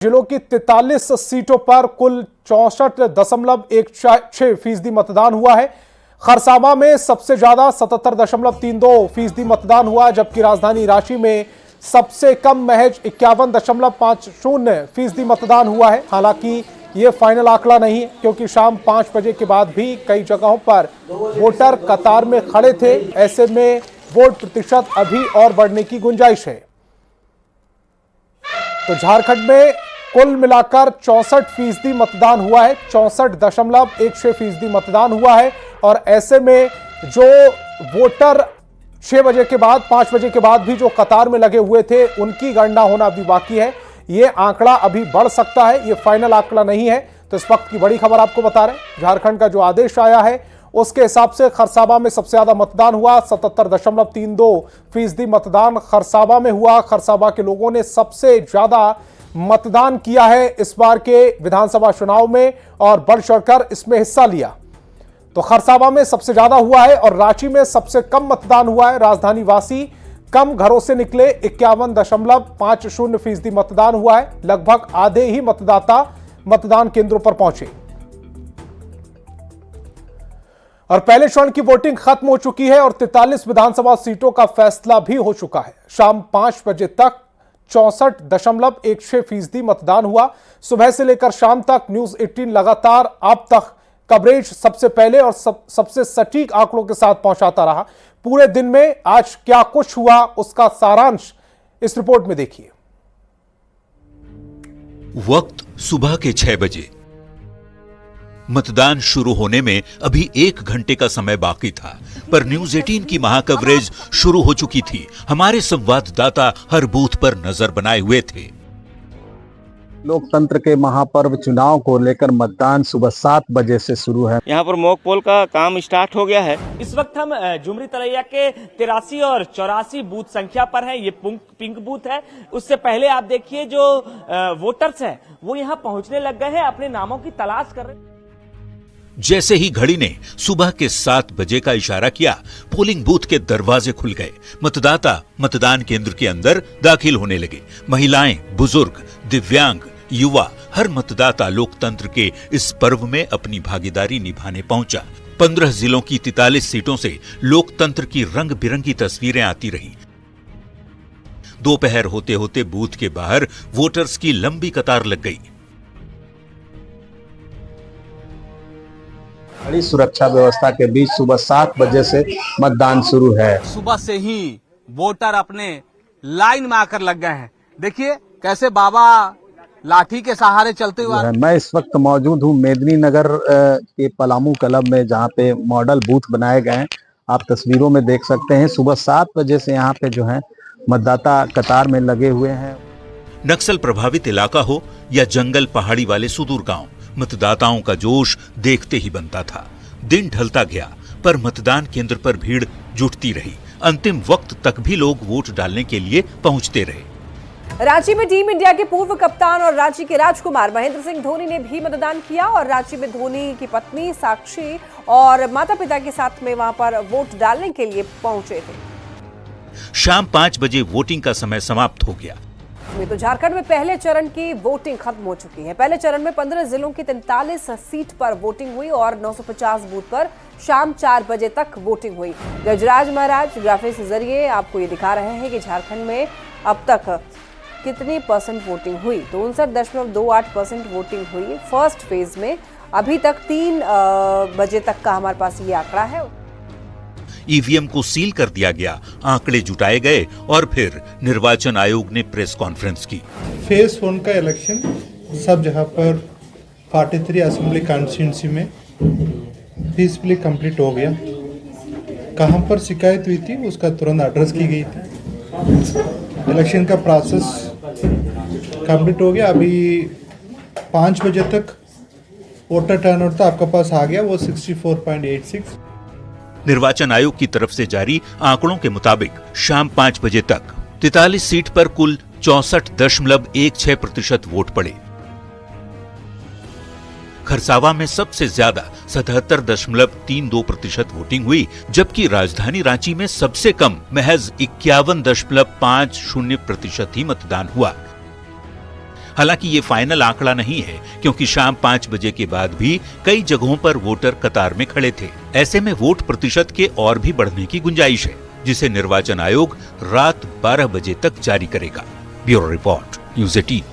जिलों की 43 सीटों पर कुल 64.16% मतदान हुआ है। खरसावां में सबसे ज्यादा 77.32% मतदान हुआ, जबकि राजधानी रांची में सबसे कम महज 51.50% मतदान हुआ है। हालांकि ये फाइनल आंकड़ा नहीं है, क्योंकि शाम 5 बजे के बाद भी कई जगहों पर वोटर कतार में खड़े थे। ऐसे में वोट प्रतिशत अभी और बढ़ने की गुंजाइश है। तो झारखंड में कुल मिलाकर 64% मतदान हुआ है, 64.16% मतदान हुआ है। और ऐसे में जो वोटर 6 बजे के बाद 5 बजे के बाद भी जो कतार में लगे हुए थे, उनकी गणना होना अभी बाकी है। ये आंकड़ा अभी बढ़ सकता है, ये फाइनल आंकड़ा नहीं है। तो इस वक्त की बड़ी खबर आपको बता रहे हैं, झारखंड का जो आदेश आया है उसके हिसाब से खरसावां में सबसे ज्यादा मतदान हुआ। 77.32% मतदान खरसावां में हुआ। खरसावां के लोगों ने सबसे ज्यादा मतदान किया है इस बार के विधानसभा चुनाव में और बढ़ चढ़कर इसमें हिस्सा लिया। तो खरसावां में सबसे ज्यादा हुआ है और रांची में सबसे कम मतदान हुआ है। राजधानी वासी कम घरों से निकले, 51.50% मतदान हुआ है। लगभग आधे ही मतदाता मतदान केंद्रों पर पहुंचे और पहले चरण की वोटिंग खत्म हो चुकी है और 43 विधानसभा सीटों का फैसला भी हो चुका है। शाम 5 बजे तक 64.16% मतदान हुआ। सुबह से लेकर शाम तक न्यूज 18 लगातार अब तक कवरेज सबसे पहले और सबसे सटीक आंकड़ों के साथ पहुंचाता रहा। पूरे दिन में आज क्या कुछ हुआ उसका सारांश इस रिपोर्ट में देखिए। वक्त सुबह के 6 बजे। मतदान शुरू होने में अभी 1 घंटे का समय बाकी था, पर न्यूज 18 की महाकवरेज शुरू हो चुकी थी। हमारे संवाददाता हर बूथ पर नजर बनाए हुए थे। लोकतंत्र के महापर्व चुनाव को लेकर मतदान सुबह 7 बजे से शुरू है। यहाँ पर मॉक पोल का काम स्टार्ट हो गया है। इस वक्त हम झुमरी तलैया के 83 और 84 बूथ संख्या पर हैं। ये पिंक बूथ है। उससे पहले आप देखिए जो वोटर्स हैं वो यहाँ पहुंचने लग गए हैं, अपने नामों की तलाश कर रहे हैं। जैसे ही घड़ी ने सुबह के 7 बजे का इशारा किया, पोलिंग बूथ के दरवाजे खुल गए। मतदाता मतदान केंद्र के अंदर दाखिल होने लगे। महिलाएं, बुजुर्ग, दिव्यांग, युवा, हर मतदाता लोकतंत्र के इस पर्व में अपनी भागीदारी निभाने पहुंचा। 15 जिलों की 43 सीटों से लोकतंत्र की रंग बिरंगी तस्वीरें आती रहीं। दोपहर होते होते बूथ के बाहर वोटर्स की लंबी कतार लग गई। बड़ी सुरक्षा व्यवस्था के बीच सुबह 7 बजे से मतदान शुरू है। सुबह से ही वोटर अपने लाइन में आकर लग गए हैं। देखिए कैसे बाबा लाठी के सहारे चलते हुए। मैं इस वक्त मौजूद हूँ मेदिनीनगर के पलामू क्लब में, जहाँ पे मॉडल बूथ बनाए गए हैं। आप तस्वीरों में देख सकते हैं सुबह 7 बजे से यहाँ पे जो है मतदाता कतार में लगे हुए हैं। नक्सल प्रभावित इलाका हो या जंगल पहाड़ी वाले सुदूर गांव, मतदाताओं का जोश देखते ही बनता था। दिन ढलता गया, पर मतदान केंद्र पर भीड़ जुटती रही। अंतिम वक्त तक भी लोग वोट डालने के लिए पहुंचते रहे। रांची में टीम इंडिया के पूर्व कप्तान और रांची के राजकुमार महेंद्र सिंह धोनी ने भी मतदान किया और रांची में धोनी की पत्नी साक्षी और माता पिता के साथ में वहां पर वोट डालने के लिए पहुंचे थे। शाम 5 बजे वोटिंग का समय समाप्त हो गया। तो झारखंड में पहले चरण की वोटिंग खत्म हो चुकी है। पहले चरण में 15 जिलों की 43 सीट पर वोटिंग हुई और 950 बूथ पर शाम 4 बजे तक वोटिंग हुई। गजराज महाराज ग्राफिक्स के जरिए आपको ये दिखा रहे हैं कि झारखंड में अब तक कितनी परसेंट वोटिंग हुई। तो 59.28% वोटिंग हुई फर्स्ट फेज में। अभी तक 3 बजे तक का हमारे पास ये आंकड़ा है। ईवीएम को सील कर दिया गया, आंकड़े जुटाए गए और फिर निर्वाचन आयोग ने प्रेस कॉन्फ्रेंस की। फेज 1 का इलेक्शन सब जहां पर 43 असेंबली कॉन्स्टिट्यूंसी में पीसफुली कंप्लीट हो गया। कहां पर शिकायत हुई थी उसका तुरंत एड्रेस की गई थी। इलेक्शन का प्रोसेस कंप्लीट हो गया। अभी 5 बजे तक वोटर टर्नआउट तो आपके पास आ गया, वो 64.86। निर्वाचन आयोग की तरफ से जारी आंकड़ों के मुताबिक शाम 5 बजे तक 43 सीट पर कुल 64.16% वोट पड़े। खरसावां में सबसे ज्यादा 77.32% वोटिंग हुई, जबकि राजधानी रांची में सबसे कम महज 51.50% ही मतदान हुआ। हालांकि ये फाइनल आंकड़ा नहीं है, क्योंकि शाम 5 बजे के बाद भी कई जगहों पर वोटर कतार में खड़े थे। ऐसे में वोट प्रतिशत के और भी बढ़ने की गुंजाइश है, जिसे निर्वाचन आयोग रात 12 बजे तक जारी करेगा। Bureau report, news 18।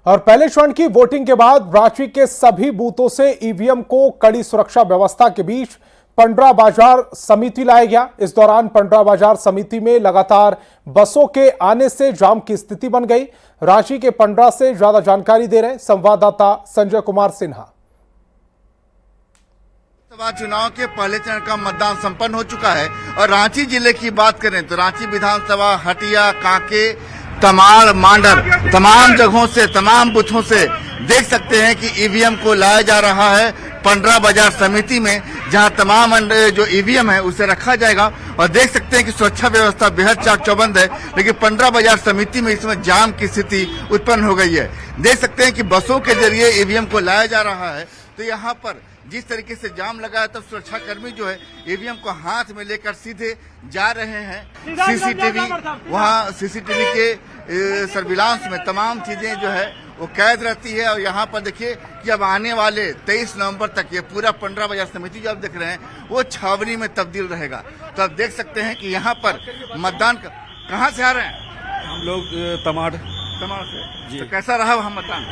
और पहले चरण की वोटिंग के बाद रांची के सभी बूथों से ईवीएम को कड़ी सुरक्षा व्यवस्था के बीच पंडरा बाजार समिति लाया गया। इस दौरान पंडरा बाजार समिति में लगातार बसों के आने से जाम की स्थिति बन गई। रांची के पंडरा से ज्यादा जानकारी दे रहे संवाददाता संजय कुमार सिन्हा। लोकसभा चुनाव के पहले चरण का मतदान संपन्न हो चुका है और रांची जिले की बात करें तो रांची विधानसभा, हटिया, कांके, तमाड़, मांडर, तमाम जगहों से, तमाम बूथों से देख सकते हैं कि ईवीएम को लाया जा रहा है पंडरा बाजार समिति में, जहां तमाम जो ईवीएम है उसे रखा जाएगा। और देख सकते हैं कि सुरक्षा व्यवस्था बेहद चाक चौबंद है, लेकिन पंडरा बाजार समिति में इसमें जाम की स्थिति उत्पन्न हो गई है। देख सकते हैं कि बसों के जरिए ईवीएम को लाया जा रहा है, तो यहाँ पर जिस तरीके से जाम लगा है, तब सुरक्षा कर्मी जो है ईवीएम को हाथ में लेकर सीधे जा रहे हैं। सीसीटीवी के सर्विलांस में तमाम चीजें जो है वो कैद रहती है। और यहाँ पर देखिए कि अब आने वाले 23 नवंबर तक ये पूरा पंडरा बाजार समिति जो आप देख रहे हैं वो छावनी में तब्दील रहेगा। तो आप देख सकते हैं कि यहाँ पर मतदान कहाँ से आ रहे हैं? हम लोग तमाड़ से जी। तो कैसा रहा वहाँ मतदान?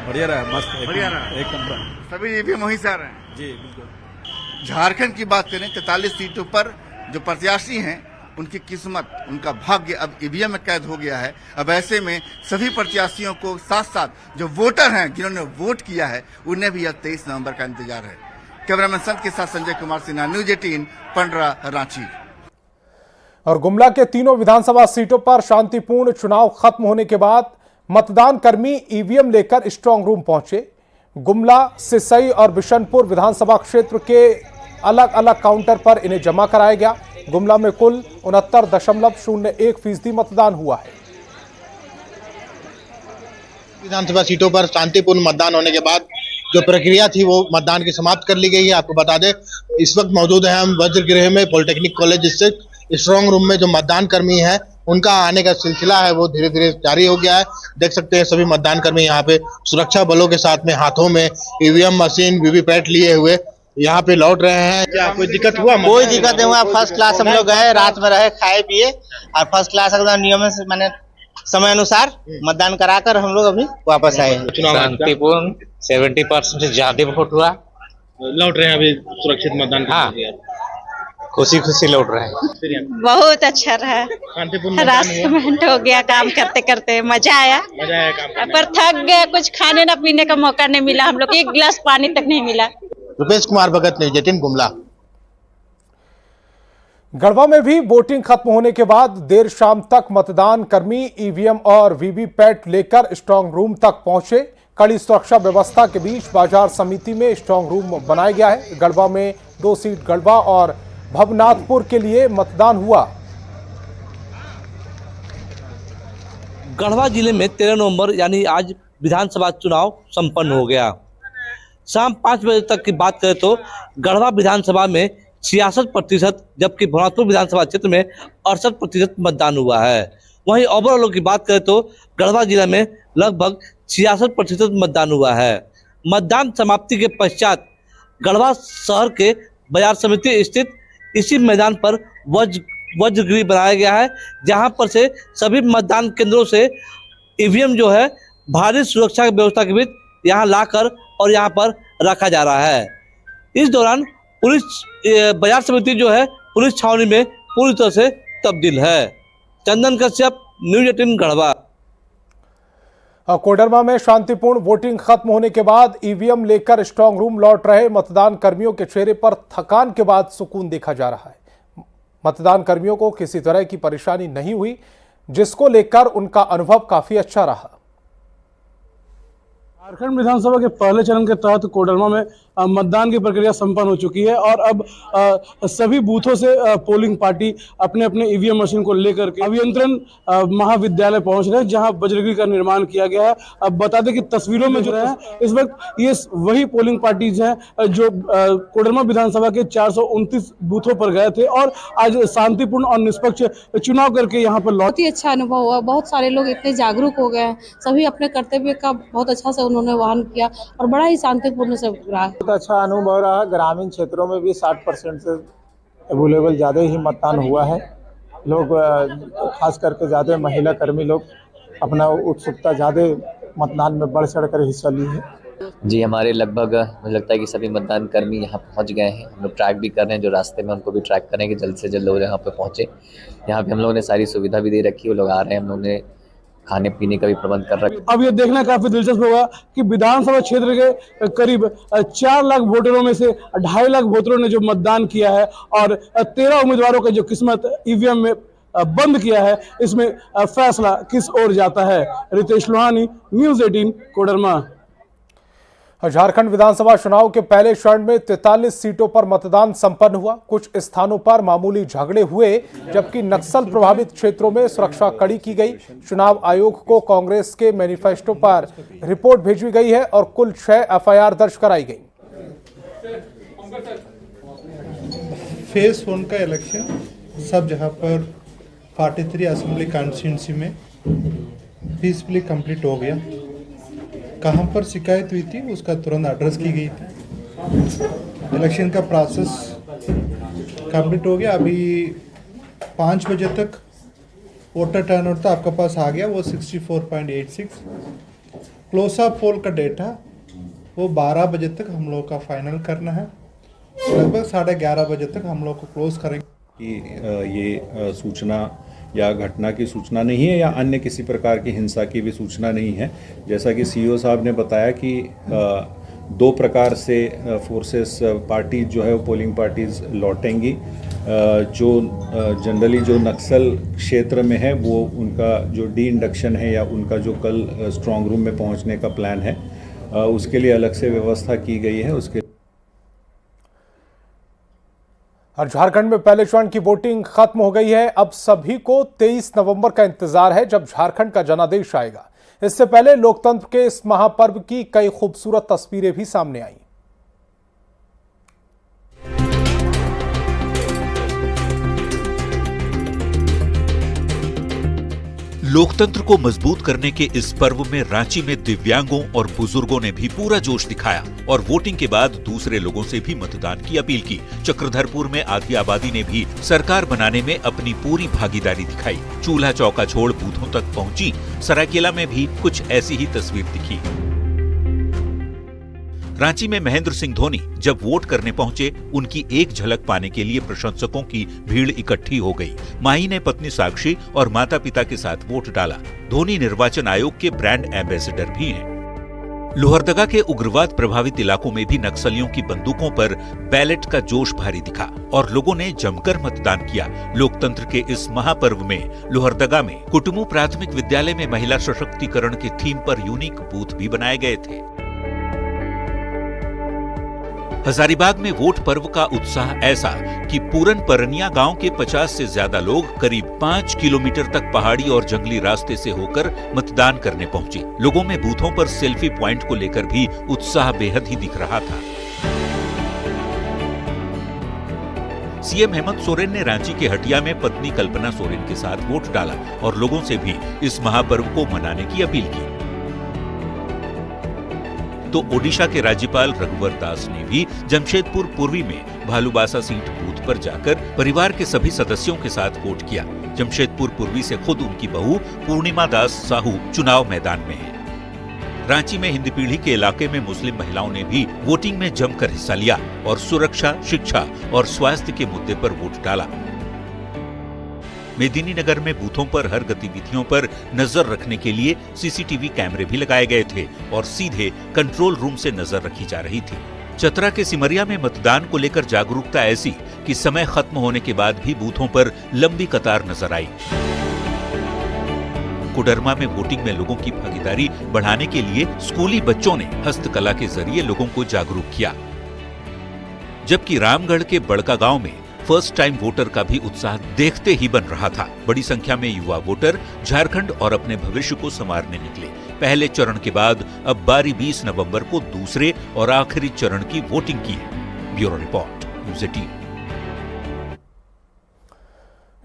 बढ़िया रहा, मस्त, बढ़िया रहा, एक नंबर। सभी ईवीएम वहीं से आ रहे हैं जी, बिल्कुल। झारखंड की बात करें 43 सीटों पर जो प्रत्याशी हैं उनकी किस्मत, उनका भाग्य अब ईवीएम में कैद हो गया है। अब ऐसे में सभी प्रत्याशियों को साथ साथ जो वोटर हैं जिन्होंने वोट किया है उन्हें भी अब 23 नवंबर का इंतजार है। कैमरामैन संत के साथ संजय कुमार सिन्हा, न्यूज़ 18, पंडरा, रांची। और गुमला के तीनों विधानसभा सीटों पर शांतिपूर्ण चुनाव खत्म होने के बाद मतदान कर्मी ईवीएम लेकर स्ट्रांग रूम पहुंचे। गुमला, सिसई और बिशनपुर विधानसभा क्षेत्र के अलग अलग काउंटर पर इन्हें जमा कराया गया। गुमला में कुल 69.01% मतदान हुआ है। विधानसभा सीटों पर शांतिपूर्ण मतदान होने के बाद जो प्रक्रिया थी वो मतदान की समाप्त कर ली गई है। आपको बता दें इस वक्त मौजूद है हम वज्रगृह में, पॉलिटेक्निक कॉलेज स्थित स्ट्रांग रूम में। जो मतदान कर्मी है उनका आने का सिलसिला है वो धीरे धीरे जारी हो गया है। देख सकते हैं सभी मतदान कर्मी यहाँ पे सुरक्षा बलों के साथ में हाथों में ईवीएम मशीन, वीवीपैट लिए हुए यहाँ पे लौट रहे हैं। क्या कोई दिक्कत हुआ? कोई दिक्कत नहीं हुआ। फर्स्ट क्लास हम लोग गए, रात में रहे, खाए पिए और फर्स्ट क्लास एकदम नियम से मैंने समय अनुसार मतदान कराकर हम लोग अभी वापस आए। शांतिपूर्ण 70% से ज्यादा वोट हुआ। लौट रहे हैं अभी सुरक्षित मतदान। हाँ, खुशी खुशी लौट रहे हैं। बहुत अच्छा रहा, हरासमेंट हो गया काम करते करते, मजा आया काम पर थक गए, कुछ खाने ना पीने का मौका नहीं मिला, हम लोग एक गिलास पानी तक नहीं मिला। रुपेश कुमार भगत, न्यूज़ 18, गुमला। गढ़वा में भी वोटिंग खत्म होने के बाद देर शाम तक मतदान कर्मी ईवीएम और वीवीपैट लेकर स्ट्रांग रूम तक पहुंचे। कड़ी सुरक्षा व्यवस्था के बीच बाजार समिति में स्ट्रांग रूम बनाया गया है। गढ़वा में 2 सीट गढ़वा और भवनाथपुर के लिए मतदान हुआ। गढ़वा जिले में 13 नवंबर यानी आज विधानसभा चुनाव संपन्न हो गया। शाम 5 बजे तक की बात करें तो गढ़वा विधानसभा में 66%, जबकि भवनाथपुर विधानसभा क्षेत्र में 68% मतदान हुआ है। वहीं ओवरऑल की बात करें तो गढ़वा जिला में लगभग 66% मतदान हुआ है। मतदान समाप्ति के पश्चात गढ़वा शहर के बाजार समिति स्थित इसी मैदान पर वज्रगृह बनाया गया है, जहां पर से सभी मतदान केंद्रों से ईवीएम जो है भारी सुरक्षा की व्यवस्था के बीच यहां लाकर और यहां पर रखा जा रहा है। इस दौरान पुलिस बाजार समिति जो है पुलिस छावनी में पूरी तरह से तब्दील है। चंदन कश्यप, न्यूज़ 18, गढ़वा। कोडरमा में शांतिपूर्ण वोटिंग खत्म होने के बाद ईवीएम लेकर स्ट्रांग रूम लौट रहे मतदान कर्मियों के चेहरे पर थकान के बाद सुकून देखा जा रहा है। मतदान कर्मियों को किसी तरह की परेशानी नहीं हुई, जिसको लेकर उनका अनुभव काफी अच्छा रहा। झारखंड विधानसभा के पहले चरण के तहत कोडरमा में मतदान की प्रक्रिया संपन्न हो चुकी है और अब सभी बूथों से पोलिंग पार्टी अपने अपने ईवीएम मशीन को लेकर के अभियंत्रण महाविद्यालय पहुंच रहे हैं, जहां बजरंगी का निर्माण किया गया है। अब बता दें कि तस्वीरों में जो है इस वक्त ये वही पोलिंग पार्टीज हैं जो कोडरमा विधानसभा के 429 बूथों पर गए थे और आज शांतिपूर्ण और निष्पक्ष चुनाव करके यहाँ पर बहुत ही अच्छा अनुभव हुआ। बहुत सारे लोग इतने जागरूक हो गए हैं, सभी अपने कर्तव्य का बहुत अच्छा से उन्होंने वहन किया और बड़ा ही शांतिपूर्ण से रहा। बहुत अच्छा अनुभव रहा। ग्रामीण क्षेत्रों में भी 60% से अवेलेबल ज़्यादा ही मतदान हुआ है। लोग खास करके ज़्यादा महिला कर्मी लोग अपना उत्सुकता ज़्यादा मतदान में बढ़ चढ़ कर हिस्सा लिए हैं। जी, हमारे लगभग मुझे लगता है कि सभी मतदान कर्मी यहाँ पहुँच गए हैं। हम लोग ट्रैक भी कर रहे हैं, जो रास्ते में उनको भी ट्रैक करेंगे, जल्द से जल्द लोग यहाँ पे पहुँचे। यहाँ पे हम लोगों ने सारी सुविधा भी दे रखी है, वो लोग आ रहे हैं, हम लोगों ने खाने पीने का भी प्रबंध कर रखा है। अब ये देखना काफी दिलचस्प होगा कि विधानसभा क्षेत्र के करीब 4 लाख वोटरों में से 2.5 लाख वोटरों ने जो मतदान किया है और 13 उम्मीदवारों का जो किस्मत ईवीएम में बंद किया है, इसमें फैसला किस ओर जाता है। रितेश लोहानी, न्यूज़ 18, कोडरमा। झारखंड विधानसभा चुनाव के पहले चरण में 43 सीटों पर मतदान संपन्न हुआ। कुछ स्थानों पर मामूली झगड़े हुए, जबकि नक्सल प्रभावित क्षेत्रों में सुरक्षा कड़ी की गई। चुनाव आयोग को कांग्रेस के मैनिफेस्टो पर रिपोर्ट भेजी गई है और कुल 6 एफआईआर दर्ज कराई गई। फेज 1 का इलेक्शन सब जहां पर 43 असेंबली कॉन्स्टिट्यूंसी में पीसफुली कंप्लीट हो गया। कहाँ पर शिकायत हुई थी उसका तुरंत एड्रेस की गई थी। इलेक्शन का प्रोसेस कंप्लीट हो गया। अभी 5 बजे तक वोटर टर्नआउट तो आपके पास आ गया, वो 64.86। क्लोज ऑफ पोल का डेटा वो 12 बजे तक हम लोग का फाइनल करना है। लगभग 11:30 बजे तक हम लोग को क्लोज करेंगे। कि ये सूचना या घटना की सूचना नहीं है या अन्य किसी प्रकार की हिंसा की भी सूचना नहीं है। जैसा कि सीईओ साहब ने बताया कि 2 प्रकार से फोर्सेस पार्टी जो है वो पोलिंग पार्टीज लौटेंगी। जो जनरली जो नक्सल क्षेत्र में है वो उनका जो डी इंडक्शन है या उनका जो कल स्ट्रांग रूम में पहुंचने का प्लान है, उसके लिए अलग से व्यवस्था की गई है। उसके और झारखंड में पहले चरण की वोटिंग खत्म हो गई है। अब सभी को 23 नवंबर का इंतजार है, जब झारखंड का जनादेश आएगा। इससे पहले लोकतंत्र के इस महापर्व की कई खूबसूरत तस्वीरें भी सामने आई। लोकतंत्र को मजबूत करने के इस पर्व में रांची में दिव्यांगों और बुजुर्गों ने भी पूरा जोश दिखाया और वोटिंग के बाद दूसरे लोगों से भी मतदान की अपील की। चक्रधरपुर में आधी आबादी ने भी सरकार बनाने में अपनी पूरी भागीदारी दिखाई। चूल्हा चौका छोड़ बूथों तक पहुंची। सरायकेला में भी कुछ ऐसी ही तस्वीर दिखी। रांची में महेंद्र सिंह धोनी जब वोट करने पहुंचे, उनकी एक झलक पाने के लिए प्रशंसकों की भीड़ इकट्ठी हो गई। माही ने पत्नी साक्षी और माता पिता के साथ वोट डाला। धोनी निर्वाचन आयोग के ब्रांड एम्बेसडर भी हैं। लोहरदगा के उग्रवाद प्रभावित इलाकों में भी नक्सलियों की बंदूकों पर बैलेट का जोश भारी दिखा और लोगों ने जमकर मतदान किया। लोकतंत्र के इस महापर्व में लोहरदगा में कुटुंबू प्राथमिक विद्यालय में महिला सशक्तिकरण की थीम पर यूनिक बूथ भी बनाए गए थे। हजारीबाग में वोट पर्व का उत्साह ऐसा कि पूरन परनिया गांव के 50 से ज्यादा लोग करीब 5 किलोमीटर तक पहाड़ी और जंगली रास्ते से होकर मतदान करने पहुंचे। लोगों में बूथों पर सेल्फी पॉइंट को लेकर भी उत्साह बेहद ही दिख रहा था। सीएम हेमंत सोरेन ने रांची के हटिया में पत्नी कल्पना सोरेन के साथ वोट डाला और लोगों से भी इस महापर्व को मनाने की अपील की। तो ओडिशा के राज्यपाल रघुवर दास ने भी जमशेदपुर पूर्वी में भालूबासा सीट बूथ पर जाकर परिवार के सभी सदस्यों के साथ वोट किया। जमशेदपुर पूर्वी से खुद उनकी बहू पूर्णिमा दास साहू चुनाव मैदान में है। रांची में हिंदी पीढ़ी के इलाके में मुस्लिम महिलाओं ने भी वोटिंग में जमकर हिस्सा लिया और सुरक्षा, शिक्षा और स्वास्थ्य के मुद्दे पर वोट डाला। मेदिनीनगर में बूथों पर हर गतिविधियों पर नजर रखने के लिए सीसीटीवी कैमरे भी लगाए गए थे और सीधे कंट्रोल रूम से नजर रखी जा रही थी। चतरा के सिमरिया में मतदान को लेकर जागरूकता ऐसी कि समय खत्म होने के बाद भी बूथों पर लंबी कतार नजर आई। कोडरमा में वोटिंग में लोगों की भागीदारी बढ़ाने के लिए स्कूली बच्चों ने हस्तकला के जरिए लोगों को जागरूक किया। जबकि रामगढ़ के बड़का गांव में फर्स्ट टाइम वोटर का भी उत्साह देखते ही बन रहा था। बड़ी संख्या में युवा वोटर झारखंड और अपने भविष्य को संवारने निकले। पहले चरण के बाद अब बारी 20 नवंबर को दूसरे और आखिरी चरण की वोटिंग की है। Bureau report, news 18।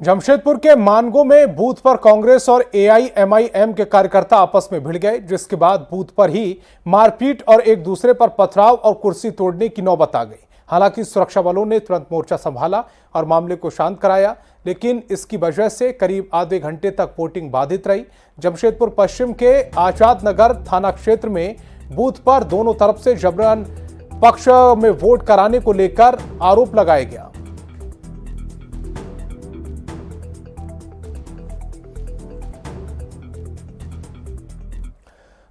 जमशेदपुर के मानगो में बूथ पर कांग्रेस और AIMIM के कार्यकर्ता आपस में भिड़ गए, जिसके बाद बूथ पर ही मारपीट और एक दूसरे पर पथराव और कुर्सी तोड़ने की नौबत आ गई। हालांकि सुरक्षा बलों ने तुरंत मोर्चा संभाला और मामले को शांत कराया, लेकिन इसकी वजह से करीब आधे घंटे तक वोटिंग बाधित रही। जमशेदपुर पश्चिम के आजाद नगर थाना क्षेत्र में बूथ पर दोनों तरफ से जबरन पक्ष में वोट कराने को लेकर आरोप लगाया गया।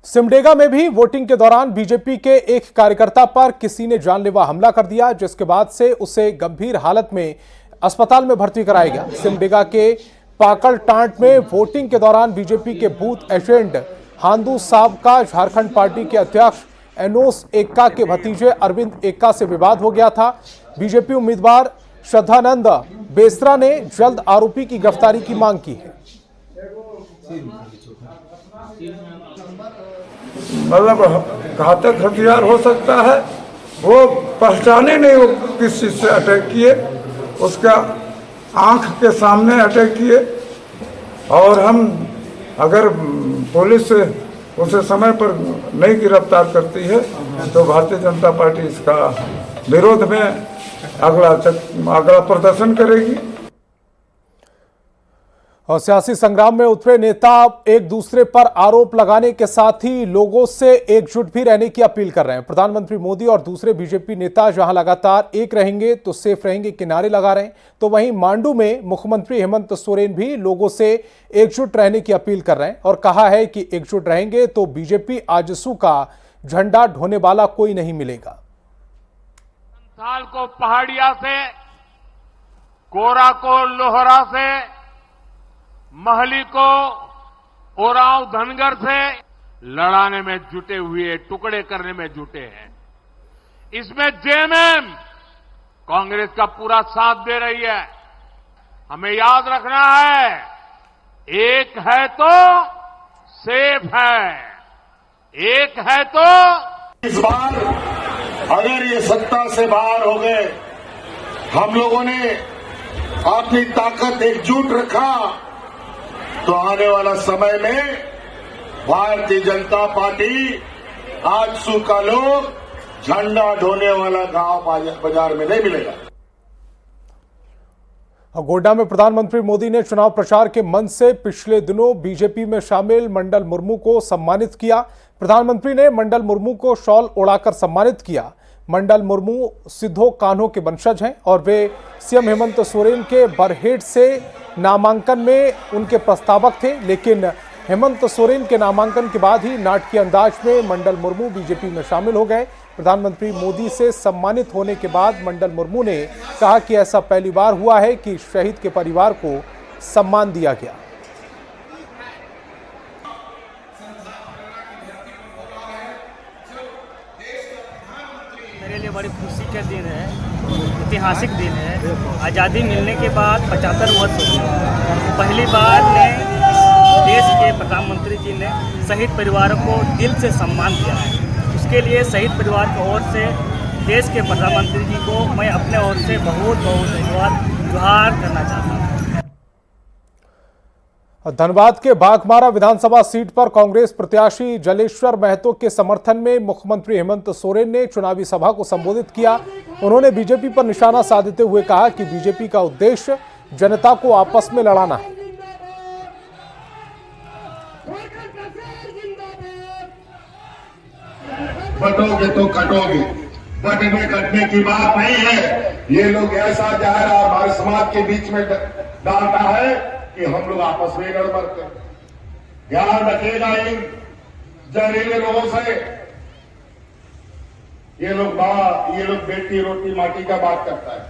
सिमडेगा में भी वोटिंग के दौरान बीजेपी के एक कार्यकर्ता पर किसी ने जानलेवा हमला कर दिया, जिसके बाद से उसे गंभीर हालत में अस्पताल में भर्ती कराया गया। सिमडेगा के पाकड़ टांट में वोटिंग के दौरान बीजेपी के बूथ एजेंट हांदू साहब का झारखंड पार्टी के अध्यक्ष एनोस एक्का के भतीजे अरविंद एक्का से विवाद हो गया था। बीजेपी उम्मीदवार श्रद्धानंद बेसरा ने जल्द आरोपी की गिरफ्तारी की मांग की है। मतलब घातक हथियार हो सकता है, वो पहचाने नहीं वो किस चीज से अटैक किए, उसका आंख के सामने अटैक किए। और हम अगर पुलिस उसे समय पर नहीं गिरफ्तार करती है तो भारतीय जनता पार्टी इसका विरोध में अगला प्रदर्शन करेगी। और सियासी संग्राम में उतरे नेता एक दूसरे पर आरोप लगाने के साथ ही लोगों से एकजुट भी रहने की अपील कर रहे हैं। प्रधानमंत्री मोदी और दूसरे बीजेपी नेता जहां लगातार एक रहेंगे तो सेफ रहेंगे के नारे लगा रहे हैं, तो वहीं मांडू में मुख्यमंत्री हेमंत सोरेन भी लोगों से एकजुट रहने की अपील कर रहे हैं और कहा है कि एकजुट रहेंगे तो बीजेपी आजसू का झंडा ढोने वाला कोई नहीं मिलेगा। साल को पहाड़िया से, कोरा को लोहरा से, महली को ओराव धनगर से लड़ाने में जुटे हुए, टुकड़े करने में जुटे हैं। इसमें जेएमएम कांग्रेस का पूरा साथ दे रही है। हमें याद रखना है, एक है तो सेफ है, एक है तो। इस बार अगर ये सत्ता से बाहर हो गए, हम लोगों ने अपनी ताकत एकजुट रखा, तो आने वाला समय में भारतीय जनता पार्टी आजसू का लोग झंडा ढोने वाला गांव बाजार में नहीं मिलेगा। गोड्डा में प्रधानमंत्री मोदी ने चुनाव प्रचार के मंच से पिछले दिनों बीजेपी में शामिल मंडल मुर्मू को सम्मानित किया। प्रधानमंत्री ने मंडल मुर्मू को शॉल ओढ़ाकर सम्मानित किया। मंडल मुर्मू सिद्धो कान्हो के वंशज हैं और वे सीएम हेमंत सोरेन के बरहेट से नामांकन में उनके प्रस्तावक थे, लेकिन हेमंत सोरेन के नामांकन के बाद ही नाटकीय अंदाज में मंडल मुर्मू बीजेपी में शामिल हो गए। प्रधानमंत्री मोदी से सम्मानित होने के बाद मंडल मुर्मू ने कहा कि ऐसा पहली बार हुआ है कि शहीद के परिवार को सम्मान दिया गया। मेरे लिए बड़ी खुशी का दिन है, ऐतिहासिक दिन है। आज़ादी मिलने के बाद 75 वर्ष हो गए। पहली बार ने देश के प्रधानमंत्री जी ने शहीद परिवारों को दिल से सम्मान दिया है। उसके लिए शहीद परिवार की ओर से देश के प्रधानमंत्री जी को मैं अपने ओर से बहुत बहुत धन्यवाद जोहार करना चाहता हूँ। धनबाद के बाघमारा विधानसभा सीट पर कांग्रेस प्रत्याशी जलेश्वर महतो के समर्थन में मुख्यमंत्री हेमंत सोरेन ने चुनावी सभा को संबोधित किया। उन्होंने बीजेपी पर निशाना साधते हुए कहा कि बीजेपी का उद्देश्य जनता को आपस में लड़ाना है। बटोगे तो कटोगे, बटने कटने की बात नहीं है। ये लोग ऐसा जहर हमारे समाज के बीच में डालता है कि हम लोग आपस में लड़ मरते हैं। ध्यान रखिएगा इन जहरीले लोगों से। ये लोग बेटी रोटी माटी का बात करता है।